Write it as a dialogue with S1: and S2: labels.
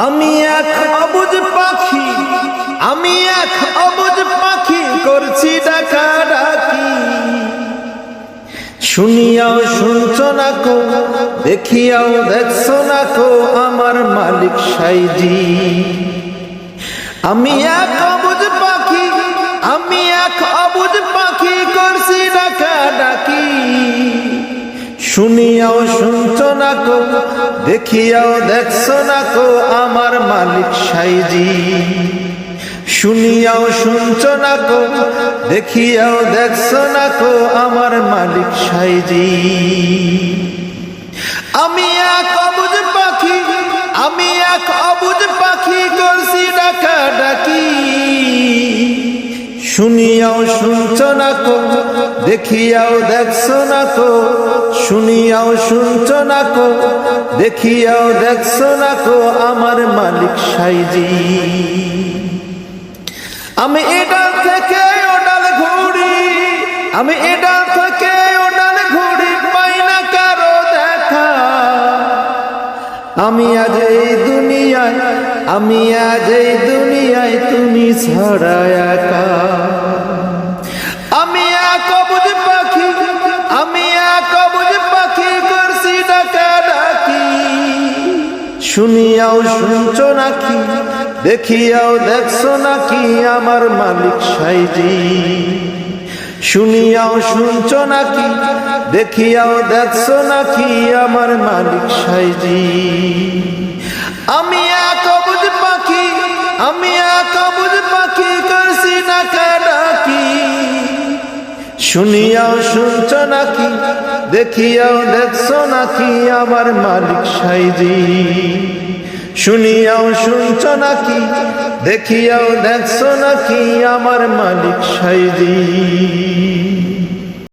S1: আমি এক অবুঝ পাখি, আমি এক অবুঝ পাখি, করছি ডাকাডাকি। শুনিয়াও শুনছো না কো, দেখিয়াও দেখছো না কো, আমার মালিক সাইজি। আমি এক অবুঝ পাখি, আমি এক অবুঝ পাখি, করছি ডাকাডাকি। শুনিয়াও শুনছো না কো, দেখিয়াও দেখছো না কো, আমার মালিক সাইজি। শুনিয়াও শুনছো না কো, দেখিয়াও দেখছো না কো, আমার মালিক সাইজি। আমি এক অবুঝ পাখি, আমি এক অবুঝ পাখি, করছি ডাকাডাকি। শুনিয়াও শুনছো না কো, দেখিয়াও দেখছো না কো, শুনিয়াও শুনছো না কো, দেখিয়াও দেখছো না কো, আমার মালিক সাইজি। আমি এডাল থেকে ওডাল ঘুরি, আমি এডাল থেকে ওডাল ঘুরি, পাই না কারো দেখা। আমি আজ এই দুনিয়ায়, আমি আজ এই দুনিয়ায়, তুমি ছাড়া একা। আমি এক অবুঝ পাখি, আমি এক অবুঝ পাখি, করছি ডাকাডাকি। শুনিয়াও শুনছো নাকি, দেখিয়াও দেখছো নাকি, আমার মালিক সাইজি। শুনিয়াও শুনছো নাকি, দেখিয়াও দেখছো নাকি, আমার মালিক সাইজি। আমি এক অবুঝ পাখি, আমি এক অবুঝ পাখি, করছি ডাকাডাকি। শুনিয়াও শুনছো নাকি, দেখিয়াও দেখছো নাকি, আমার মালিক সাইজি। শুনিয়াও শুনছো নাকি, দেখিয়াও দেখছো নাকি, আমার মালিক সাইজি।